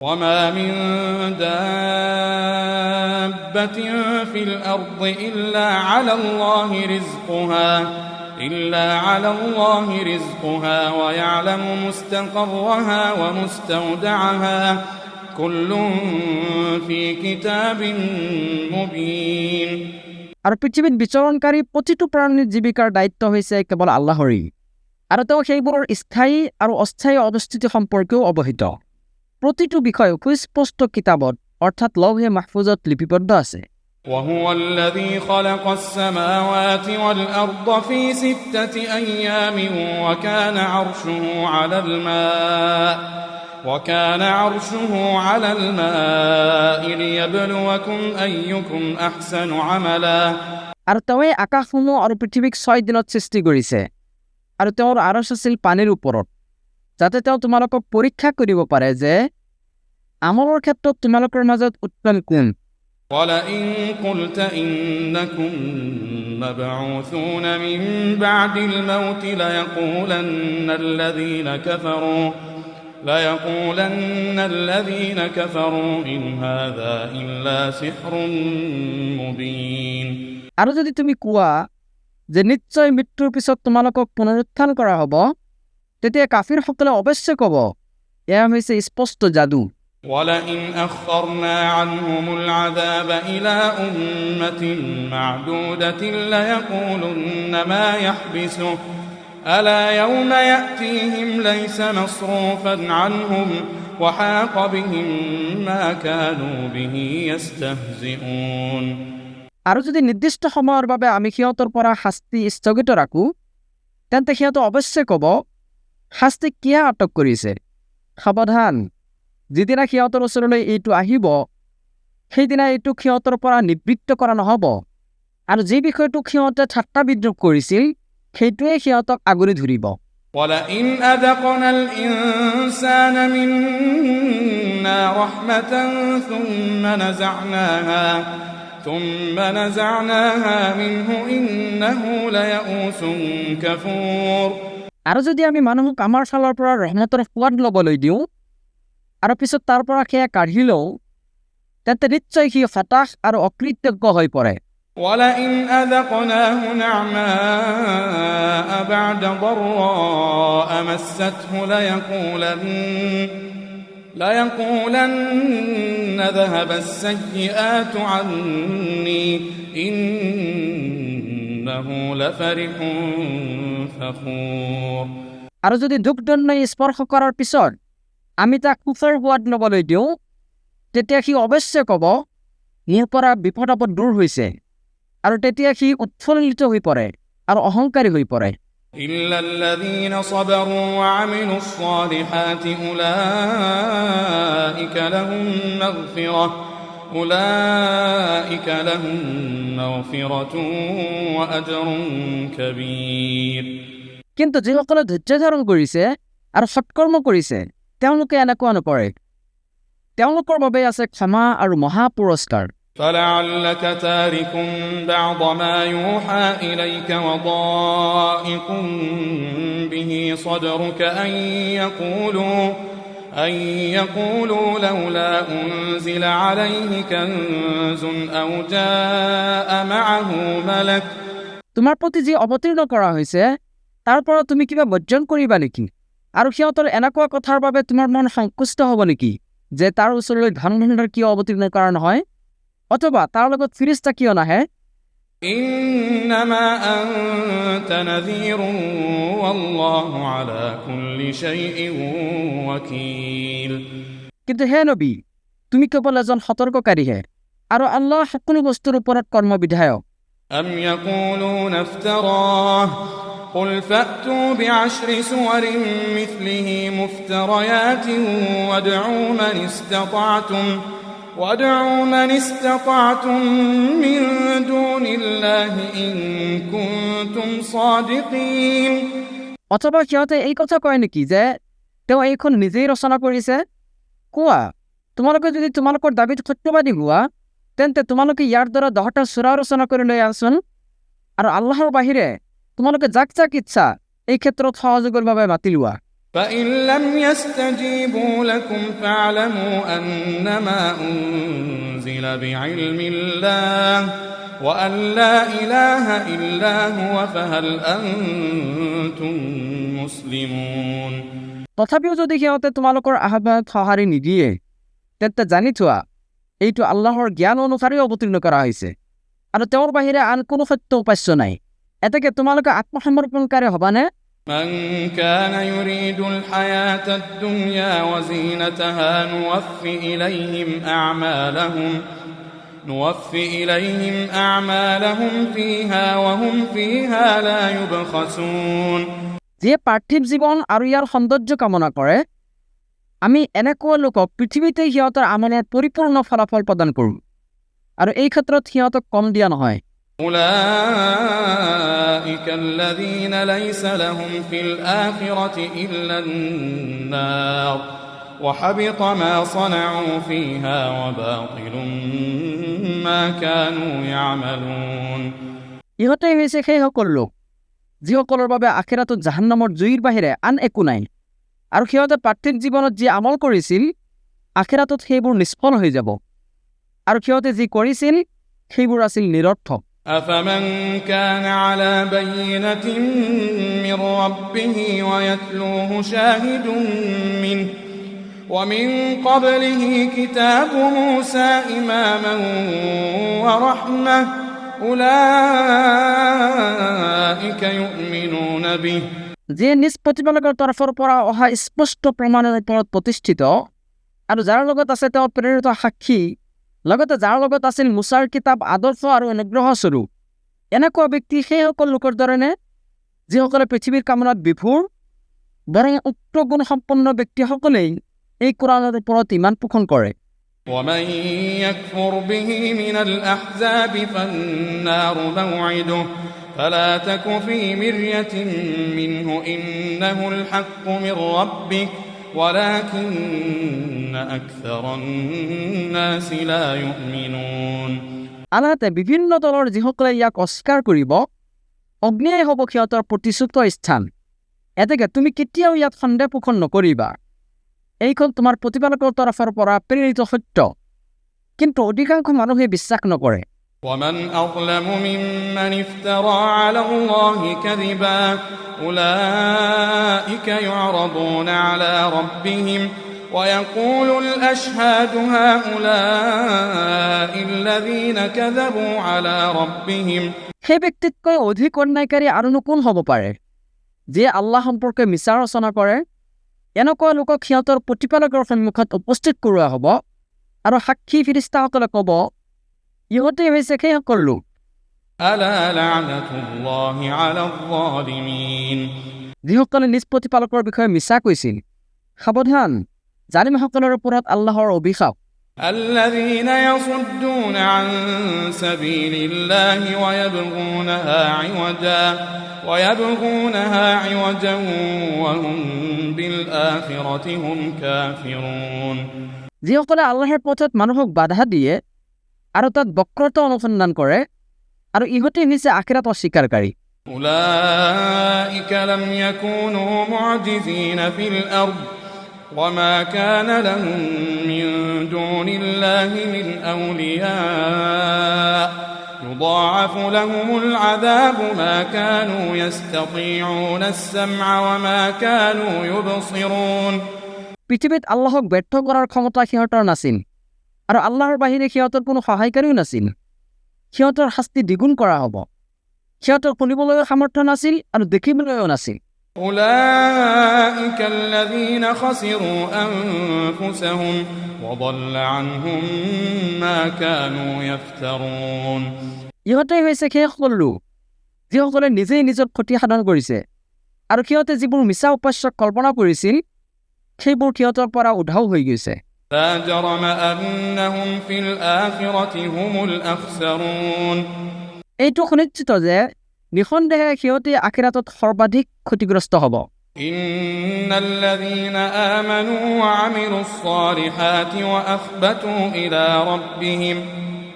وما من دابة في الأرض إلا على الله رزقها ويعلم مستقرها ومستودعها كل في كتاب مبين আর পৃথিবীত বিচৰণকাৰী প্ৰতিটো প্ৰাণীৰ জীৱিকাৰ দায়িত্ব হৈছে কেৱল আল্লাহৰেই আৰু তেওঁ সেইবোৰৰ স্থায়ী আৰু অস্থায়ী অৱস্থিতি সম্পৰ্কেও অৱহিত প্ৰতিটো বিষয় সুস্পষ্ট কিতাপত অৰ্থাৎ লৌহে মাহফুজত লিপিবদ্ধ আছে وهو الذي خلق السماوات والأرض في 6 أيام وكان عرشه على الماء ليبلوكم أيكم أحسن عملا আৰু তেওঁৱে আকাশসমূহ আৰু পৃথিৱীক 6 দিনত সৃষ্টি কৰিছে আৰু তেওঁৰ আৰশ আছিল পানীৰ ওপৰত যাতে তেওঁ তোমালোকক পৰীক্ষা কৰিব পাৰে যে আমলৰ ক্ষেত্ৰত তোমালোকৰ মাজত উত্তম কোন ولئن قلت إنكم مبعوثون من بعد الموت ليقولن الذين كفروا إن هذا إلا سحر مبين আৰু যদি তুমি কোৱা যে নিশ্চয় মৃত্যুৰ পিছত তোমালোকক পুনৰুত্থান কৰা হ'ব তেতিয়া কাফিৰসকলে অৱশ্যে ক'ব এয়া হৈছে স্পষ্ট যাদু ولئن أخرنا عنهم العذاب إلى أمة معدودة ليقولن ما يحبسه ألا يوم يأتيهم ليس مصروفا عنهم وحاق بهم ما كانوا به يستهزئون আৰু যদি নিৰ্দিষ্ট সময়ৰ বাবে আমি সিহঁতৰ পৰা শাস্তি স্থগিত ৰাখোঁ তেন্তে সিহঁতে অৱশ্যে ক'ব শাস্তি কিয় আটক কৰিছে সাৱধান যিদিনা সিহঁতৰ ওচৰলৈ এইটো আহিব সেইদিনা এইটো সিহঁতৰ পৰা নিবৃত্ত কৰা নহ'ব আৰু যি বিষয়টোক সিহঁতে ঠাট্টা বিদ্ৰূপ কৰিছিল সেইটোৱে সিহঁতক আগুৰি ধৰিব ولئن أذقنا الإنسان منا رحمة ثم نزعناها منه إنه ليئوس كفور আৰু যদি আমি মানুহক আমাৰ ফালৰ পৰা ৰহমতৰ সোৱাদ ল'বলৈ দিওঁ আৰু পিছত তাৰ পৰা সেয়া কাঢ়ি লওঁ তেন্তে নিশ্চয় সি হতাশ আৰু অকৃতজ্ঞ হৈ পৰে ولئن أذقناه نعماء بعد ضراء مسته ليقولن ذهب السيئات عني إنه لفرح فخور আৰু যদি দুখদণ্ডই স্পৰ্শ কৰাৰ পিছত আমি তাক সুখৰ সোৱাদ ল'বলৈ দিওঁ তেতিয়া সি অৱশ্যে ক'ব মোৰ পৰা বিপদ আপদ দূৰ হৈছে আৰু তেতিয়া সি উৎফুল্লিত হৈ পৰে আৰু অহংকাৰী হৈ পৰে إلا الذين صبروا وعملوا الصالحات أولئك لهم مغفرة وأجر كبير কিন্তু যিসকলে ধৈৰ্য ধাৰণ কৰিছে আৰু সৎকৰ্ম কৰিছে তেওঁলোকে এনেকুৱা নকৰে তেওঁলোকৰ বাবে আছে ক্ষমা আৰু মহা পুৰস্কাৰ فلعلك تارك بعض ما يوحى إليك وضائق به صدرك أن يقولوا لولا أنزل عليه كنز أو جاء معه ملك তোমাৰ প্ৰতি যি অৱতীৰ্ণ কৰা হৈছে তাৰ পৰা তুমি কিবা বৰ্জন কৰিবা নেকি আৰু সিহঁতৰ এনেকুৱা কথাৰ বাবে তোমাৰ মন সংকুষ্ট হ'ব নেকি যে তাৰ ওচৰলৈ ধন ভাণ্ডাৰ কিয় অৱতীৰ্ণ কৰা নহয় অথবা তাৰ লগত ফিৰিস্তা কিয় নাহে إنما أنت نذير والله على كل شيء وكيل কিন্তু হে নবী তুমি কেৱল এজন সতৰ্ককাৰীহে আৰু আল্লাহ সকলো বস্তুৰ ওপৰত কৰ্মবিধায়ক أم يقولون افتراه قل فأتوا بعشر سور مثله مفتريات وادعوا من استطعتم من دون الله إن كنتم صادقين অথবা সিহঁতে এই কথা কয় নেকি যে তেওঁ এইখন নিজেই ৰচনা কৰিছে কোৱা তোমালোকে যদি তোমালোকৰ দাবীত সত্যবাদী হোৱা তেন্তে তোমালোকে ইয়াৰ দ্বাৰা 10টা সূৰা ৰচনা কৰি লৈ আছোন আৰু আল্লাহৰ বাহিৰে তোমালোকে যাক যাক ইচ্ছা এই ক্ষেত্ৰত সহযোগৰ বাবে মাতি লোৱা فإن لم يستجيبوا لكم فاعلموا أنما أنزل بعلم الله وأن لا إله إلا هو فهل أنتم مسلمون তথাপিও যদি সিহঁতে তোমালোকৰ আহ্বানত সঁহাৰি নিদিয়ে তেন্তে জানি থোৱা এইটো আল্লাহৰ জ্ঞান অনুসাৰে অৱতীৰ্ণ কৰা হৈছে আৰু তেওঁৰ বাহিৰে আন কোনো সত্য উপাস্য নাই এতেকে তোমালোকে আত্মসমৰ্পণকাৰী হ'বানে من كان يريد الحياة الدنيا وزينتها نوفي إليهم أعمالهم فيها وهم فيها لا يبخسون যে পাৰ্থিৱ জীৱন আৰু ইয়াৰ সৌন্দৰ্য কামনা কৰে আমি এনেকুৱা লোকক পৃথিৱীতে সিহঁতৰ আমলৰ পৰিপূৰ্ণ ফলাফল প্ৰদান কৰোঁ আৰু এই ক্ষেত্ৰত সিহঁতক কম দিয়া নহয় أولئك الذين ليس لهم في الآخرة إلا النار وحبط ما صنعوا فيها وباطل ما كانوا يعملون ইহঁতেই হৈছে সেইসকল লোক যিসকলৰ বাবে আখিৰাতত জাহান্নামৰ জুইৰ বাহিৰে আন একো নাই আৰু সিহঁতে পাৰ্থিৱ জীৱনত যি আমল কৰিছিল আখিৰাতত সেইবোৰ নিষ্ফল হৈ যাব আৰু সিহঁতে যি কৰিছিল সেইবোৰ আছিল নিৰৰ্থক أفمن كان على بينة من ربه ويتلوه شاهد منه ومن قبله كتاب موسى إماما ورحمة أولئك يؤمنون به যে নিজ প্ৰতিপালকৰ তৰফৰ পৰা অহা স্পষ্ট প্ৰমাণৰ ওপৰত প্ৰতিষ্ঠিত আৰু যাৰ লগত আছে তেওঁ প্ৰেৰিত সাক্ষী লগতে যাৰ লগত আছিল মুছাৰ কিতাপ আদৰ্শ আৰু অনুগ্ৰহস্বৰূপ এনেকুৱা ব্যক্তি সেইসকল লোকৰ দৰেনে যিসকলে পৃথিৱীৰ কামনাত বিভোৰ বৰং উক্ত গুণসম্পন্ন ব্যক্তিসকলেই এই কোৰাণৰ ওপৰত ইমান পোষণ কৰে ومن يكفر به من الأحزاب فالنار موعده فلا تك في مرية منه إنه الحق من ربك ولكن أكثر الناس لا يؤمنون আনহাতে বিভিন্ন দলৰ যিসকলে ইয়াক অস্বীকাৰ কৰিব অগ্নিয়ে হ'ব সিহঁতৰ প্ৰতিশ্ৰুত স্থান এতেকে তুমি কেতিয়াও ইয়াত সন্দেহ পোষণ নকৰিবা এইখন তোমাৰ প্ৰতিপালকৰ তৰফৰ পৰা প্ৰেৰিত সত্য কিন্তু অধিকাংশ মানুহে বিশ্বাস নকৰে ومن أظلم ممن افترى على الله كذبا أولئك يعرضون على ربهم ويقول الأشهاد هؤلاء الذين كذبوا على ربهم সেই ব্যক্তিতকৈ অধিক অন্যায়কাৰী আৰুনো কোন হ'ব পাৰে যে আল্লাহ সম্পৰ্কে মিছা ৰচনা কৰে এনেকুৱা লোকক সিহঁতৰ প্ৰতিপালকৰ সন্মুখত উপস্থিত কৰোৱা হ'ব আৰু সাক্ষী ফিৰিষ্টাসকলে ক'ব ইহঁতে হৈছে সেইসকল লোক ألا لعنة الله على الظالمين যিসকলে নিজ প্ৰতিপালকৰ বিষয়ে মিছা কৈছিল সাৱধান জালিমসকলৰ ওপৰত আল্লাহৰ অভিশাপ الذين يصدون عن سبيل الله ويبغونها عوجا وهم بالآخرة هم كافرون যিসকলে আল্লাহৰ পথত মানুহক বাধা দিয়ে আৰু তাত বক্ৰতা অনুসন্ধান কৰে আৰু ইহঁতে হৈছে আখিৰাত অস্বীকাৰকাৰী أولئك لم يكونوا معجزين في الأرض وما كان لهم من دون الله من أولياء يضاعف لهم العذاب ما كانوا يستطيعون السمع وما كانوا يبصرون পৃথিৱীত আল্লাহক ব্যৰ্থ কৰাৰ ক্ষমতা সিহঁতৰ নাছিল আৰু আল্লাহৰ বাহিৰে সিহঁতৰ কোনো সহায়কাৰীও নাছিল সিহঁতৰ শাস্তি দ্বিগুণ কৰা হ'ব সিহঁতৰ শুনিবলৈও সামৰ্থ্য নাছিল আৰু দেখিবলৈও নাছিল أولئك الذين خسروا أنفسهم وضل عنهم ما كانوا يفترون ইহঁতেই হৈছে সেইসকল লোক যিসকলে নিজেই নিজৰ ক্ষতি সাধন কৰিছে আৰু সিহঁতে যিবোৰ মিছা উপাস্য কল্পনা কৰিছিল সেইবোৰ সিহঁতৰ পৰা উধাও হৈ গৈছে لا جرم أنهم في الآخرة هم الأخسرون এইটো সুনিশ্চিত যে নিঃসন্দেহে সিহঁতে আখিৰাতত সৰ্বাধিক ক্ষতিগ্ৰস্ত হ'ব إن الذين آمنوا وعملوا الصالحات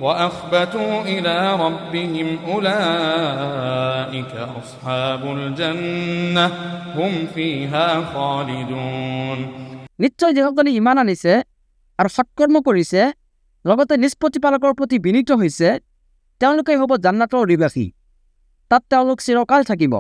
وأخبتوا إلى ربهم أولئك أصحاب الجنة هم فيها خالدون নিশ্চয় যিসকলে ইমান আনিছে আৰু সৎকৰ্ম কৰিছে লগতে নিজ প্ৰতিপালকৰ প্ৰতি বিনীত হৈছে তেওঁলোকে হ'ব জান্নাতৰ অধিবাসী তাত তেওঁলোক চিৰকাল থাকিব